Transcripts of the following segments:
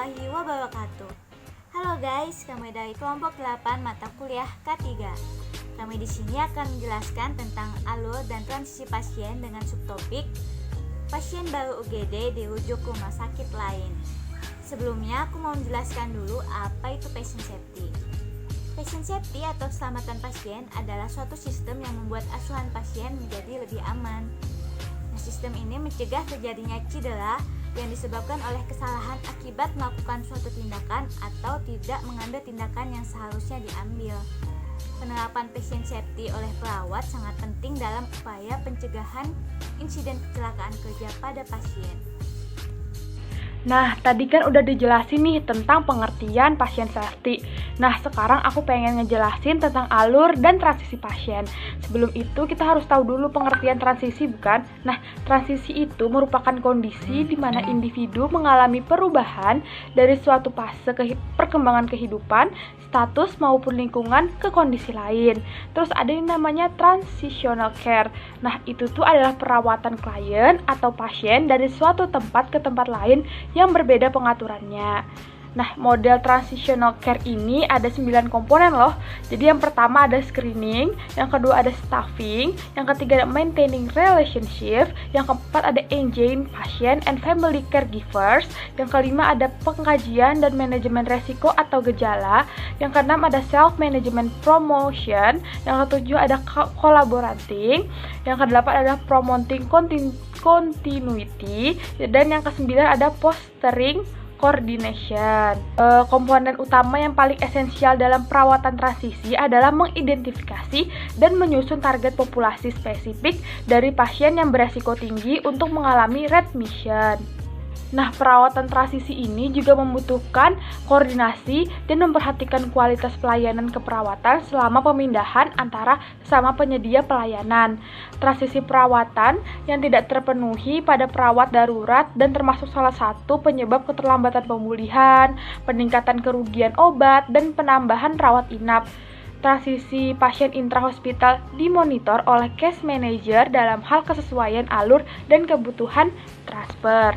warahmatullahi wabarakatuh. Halo guys, kami dari kelompok 8 mata kuliah K3. Kami di sini akan menjelaskan tentang alur dan transisi pasien dengan subtopik pasien baru UGD dirujuk ke rumah sakit lain. Sebelumnya aku mau menjelaskan dulu apa itu patient safety. Patient safety atau keselamatan pasien adalah suatu sistem yang membuat asuhan pasien menjadi lebih aman. Nah, sistem ini mencegah terjadinya cedera yang disebabkan oleh kesalahan akibat melakukan suatu tindakan atau tidak mengambil tindakan yang seharusnya diambil. Penerapan patient safety oleh perawat sangat penting dalam upaya pencegahan insiden kecelakaan kerja pada pasien. Nah, tadi kan udah dijelasin nih tentang pengertian pasien safety. Nah, sekarang aku pengen ngejelasin tentang alur dan transisi pasien. Sebelum itu, kita harus tahu dulu pengertian transisi, bukan? Nah, transisi itu merupakan kondisi di mana individu mengalami perubahan dari suatu fase perkembangan kehidupan, status maupun lingkungan ke kondisi lain. Terus ada yang namanya transitional care. Nah, itu tuh adalah perawatan klien atau pasien dari suatu tempat ke tempat lain yang berbeda pengaturannya. Nah, model transitional care ini ada 9 komponen loh. Jadi yang pertama ada screening, yang kedua ada staffing, yang ketiga ada maintaining relationship, yang keempat ada engaging patient and family caregivers, yang kelima ada pengkajian dan manajemen resiko atau gejala, yang keenam ada self-management promotion, yang ketujuh ada collaborating, yang kedelapan ada promoting continuity, dan yang kesembilan ada fostering coordination. Komponen utama yang paling esensial dalam perawatan transisi adalah mengidentifikasi dan menyusun target populasi spesifik dari pasien yang beresiko tinggi untuk mengalami readmission. Nah, perawatan transisi ini juga membutuhkan koordinasi dan memperhatikan kualitas pelayanan keperawatan selama pemindahan antara sesama penyedia pelayanan. Transisi perawatan yang tidak terpenuhi pada perawat darurat dan termasuk salah satu penyebab keterlambatan pemulihan, peningkatan kerugian obat, dan penambahan rawat inap. Transisi pasien intrahospital dimonitor oleh case manager dalam hal kesesuaian alur dan kebutuhan transfer.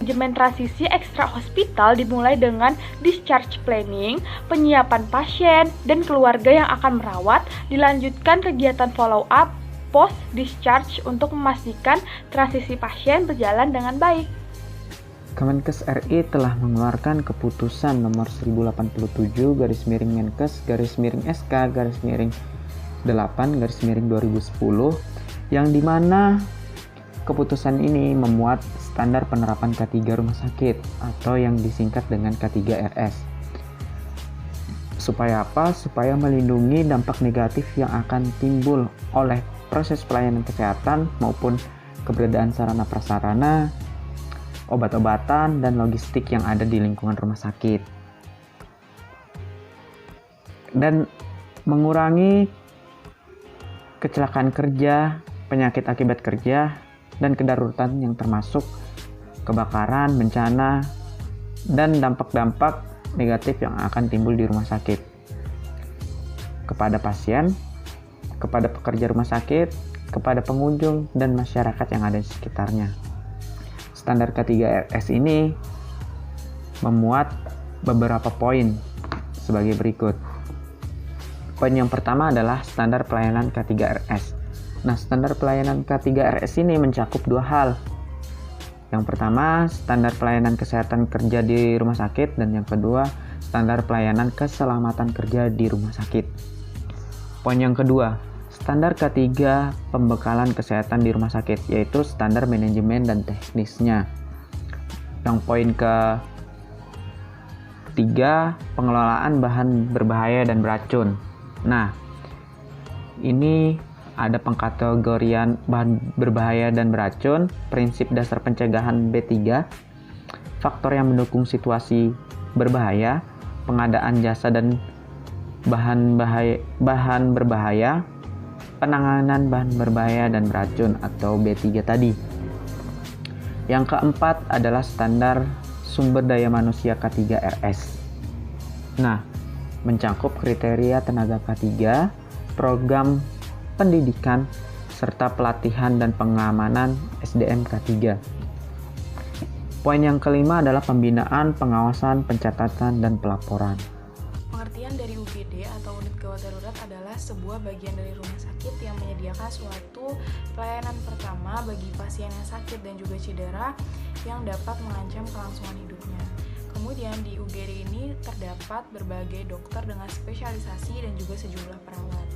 Manajemen transisi ekstra hospital dimulai dengan discharge planning, penyiapan pasien dan keluarga yang akan merawat, dilanjutkan kegiatan follow up post discharge untuk memastikan transisi pasien berjalan dengan baik. Kemenkes RI telah mengeluarkan keputusan nomor 1087/SK/8/2010 yang dimana keputusan ini memuat standar penerapan K3 rumah sakit atau yang disingkat dengan K3RS. Supaya apa? Supaya melindungi dampak negatif yang akan timbul oleh proses pelayanan kesehatan maupun keberadaan sarana prasarana, obat-obatan, dan logistik yang ada di lingkungan rumah sakit. Dan mengurangi kecelakaan kerja, penyakit akibat kerja, dan kedaruratan yang termasuk kebakaran, bencana, dan dampak-dampak negatif yang akan timbul di rumah sakit kepada pasien, kepada pekerja rumah sakit, kepada pengunjung, dan masyarakat yang ada di sekitarnya. Standar K3RS ini memuat beberapa poin sebagai berikut. Poin yang pertama adalah standar pelayanan K3RS. Nah, standar pelayanan K3RS ini mencakup dua hal. Yang pertama, standar pelayanan kesehatan kerja di rumah sakit, dan yang kedua, standar pelayanan keselamatan kerja di rumah sakit. Poin yang kedua, standar K3 pembekalan kesehatan di rumah sakit, yaitu standar manajemen dan teknisnya. Yang poin ketiga, pengelolaan bahan berbahaya dan beracun. Nah, ini ada pengkategorian bahan berbahaya dan beracun, prinsip dasar pencegahan B3, faktor yang mendukung situasi berbahaya, pengadaan jasa dan bahan berbahaya, penanganan bahan berbahaya dan beracun atau B3 tadi. Yang keempat adalah standar sumber daya manusia K3RS. Nah, mencakup kriteria tenaga K3, program pendidikan, serta pelatihan dan pengamanan SDM K3. Poin yang kelima adalah pembinaan, pengawasan, pencatatan, dan pelaporan. Pengertian dari UGD atau unit gawat darurat adalah sebuah bagian dari rumah sakit yang menyediakan suatu pelayanan pertama bagi pasien yang sakit dan juga cedera yang dapat mengancam kelangsungan hidupnya. Kemudian di UGD ini terdapat berbagai dokter dengan spesialisasi dan juga sejumlah perawat.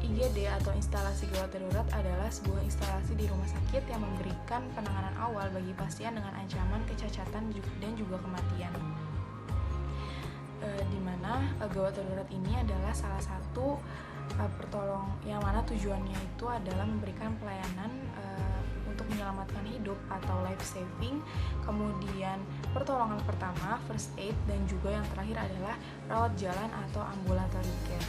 IGD atau instalasi gawat darurat adalah sebuah instalasi di rumah sakit yang memberikan penanganan awal bagi pasien dengan ancaman kecacatan dan juga kematian. Di mana gawat darurat ini adalah salah satu pertolong yang mana tujuannya itu adalah memberikan pelayanan untuk menyelamatkan hidup atau life saving, kemudian pertolongan pertama, first aid, dan juga yang terakhir adalah rawat jalan atau ambulatory care.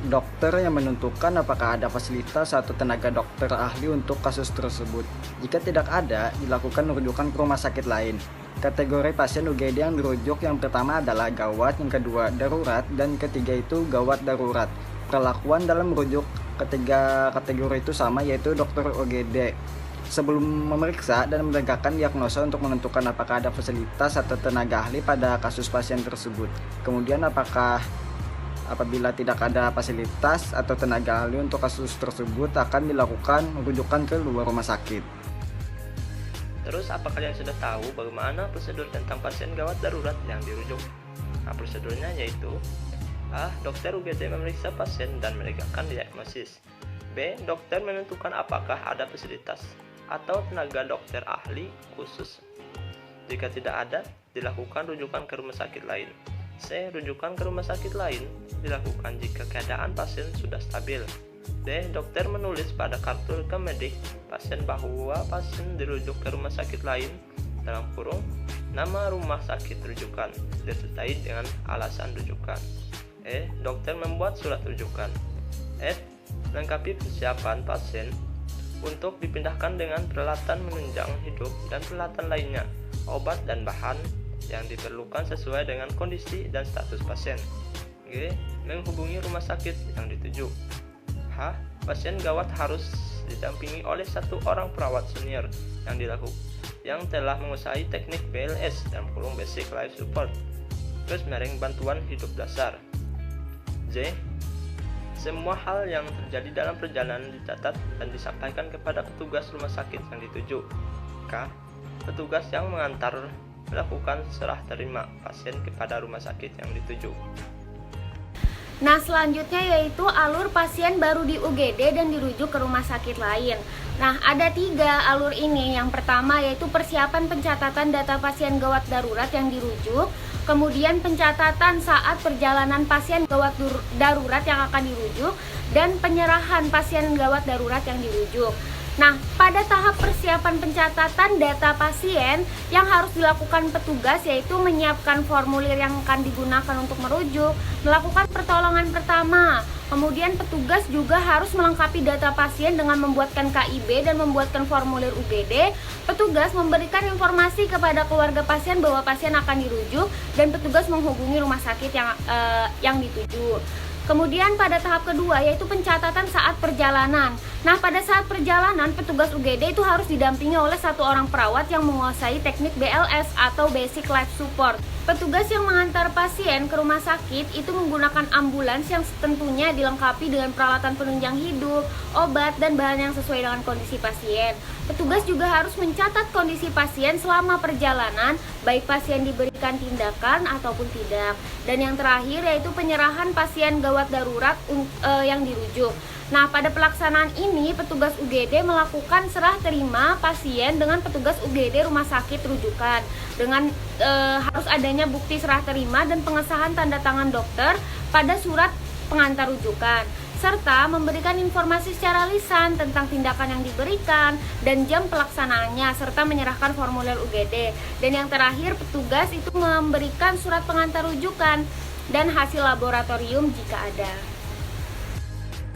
Dokter yang menentukan apakah ada fasilitas atau tenaga dokter ahli untuk kasus tersebut. Jika tidak ada, dilakukan rujukan ke rumah sakit lain. Kategori pasien UGD yang dirujuk yang pertama adalah gawat, yang kedua darurat, dan ketiga itu gawat darurat. Perlakuan dalam merujuk ketiga kategori itu sama, yaitu dokter UGD sebelum memeriksa dan menegakkan diagnosa untuk menentukan apakah ada fasilitas atau tenaga ahli pada kasus pasien tersebut. Kemudian apabila tidak ada fasilitas atau tenaga ahli untuk kasus tersebut akan dilakukan rujukan ke luar rumah sakit. Terus apa kalian sudah tahu bagaimana prosedur tentang pasien gawat darurat yang dirujuk? Nah, prosedurnya yaitu A. Dokter UGD memeriksa pasien dan menegakkan diagnosis. B. Dokter menentukan apakah ada fasilitas atau tenaga dokter ahli khusus. Jika tidak ada, dilakukan rujukan ke rumah sakit lain. C. Rujukan ke rumah sakit lain dilakukan jika keadaan pasien sudah stabil. D. Dokter menulis pada kartu rekam medik pasien bahwa pasien dirujuk ke rumah sakit lain dalam kurung nama rumah sakit rujukan disertai dengan alasan rujukan. E. Dokter membuat surat rujukan. F. Melengkapi persiapan pasien untuk dipindahkan dengan peralatan menunjang hidup dan peralatan lainnya, obat dan bahan yang diperlukan sesuai dengan kondisi dan status pasien. G. Menghubungi rumah sakit yang dituju. H. Pasien gawat harus didampingi oleh satu orang perawat senior yang telah menguasai teknik BLS dan Basic Life Support, terus mereng bantuan hidup dasar. J. Semua hal yang terjadi dalam perjalanan dicatat dan disampaikan kepada petugas rumah sakit yang dituju. K. Petugas yang mengantar melakukan serah terima pasien kepada rumah sakit yang dituju. Nah, selanjutnya yaitu alur pasien baru di UGD dan dirujuk ke rumah sakit lain. Nah, ada 3 alur ini. Yang pertama yaitu persiapan pencatatan data pasien gawat darurat yang dirujuk, kemudian pencatatan saat perjalanan pasien gawat darurat yang akan dirujuk, dan penyerahan pasien gawat darurat yang dirujuk. Nah, pada tahap persiapan pencatatan data pasien yang harus dilakukan petugas yaitu menyiapkan formulir yang akan digunakan untuk merujuk, melakukan pertolongan pertama. Kemudian petugas juga harus melengkapi data pasien dengan membuatkan KIB dan membuatkan formulir UGD. Petugas memberikan informasi kepada keluarga pasien bahwa pasien akan dirujuk dan petugas menghubungi rumah sakit yang dituju. Kemudian pada tahap kedua yaitu pencatatan saat perjalanan. Nah, pada saat perjalanan petugas UGD itu harus didampingi oleh satu orang perawat yang menguasai teknik BLS atau Basic Life Support. Petugas yang mengantar pasien ke rumah sakit itu menggunakan ambulans yang tentunya dilengkapi dengan peralatan penunjang hidup, obat, dan bahan yang sesuai dengan kondisi pasien. Petugas juga harus mencatat kondisi pasien selama perjalanan, baik pasien diberikan tindakan ataupun tidak. Dan yang terakhir yaitu penyerahan pasien gawat darurat yang dirujuk. Nah, pada pelaksanaan ini petugas UGD melakukan serah terima pasien dengan petugas UGD rumah sakit rujukan dengan harus adanya bukti serah terima dan pengesahan tanda tangan dokter pada surat pengantar rujukan, serta memberikan informasi secara lisan tentang tindakan yang diberikan dan jam pelaksanaannya, serta menyerahkan formulir UGD. Dan yang terakhir, petugas itu memberikan surat pengantar rujukan dan hasil laboratorium jika ada.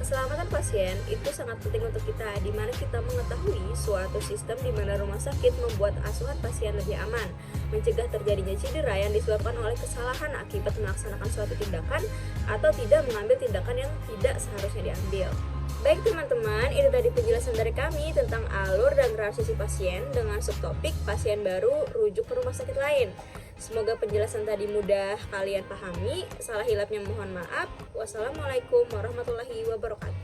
Keselamatan pasien itu sangat penting untuk kita, di mana kita mengetahui suatu sistem di mana rumah sakit membuat asuhan pasien lebih aman, mencegah terjadinya cedera yang disebabkan oleh kesalahan akibat melaksanakan suatu tindakan atau tidak mengambil tindakan yang tidak seharusnya diambil. Baik teman-teman, itu tadi penjelasan dari kami tentang alur dan transisi pasien dengan subtopik pasien baru rujuk ke rumah sakit lain. Semoga penjelasan tadi mudah kalian pahami. Salah hilapnya mohon maaf. Wassalamualaikum warahmatullahi wabarakatuh.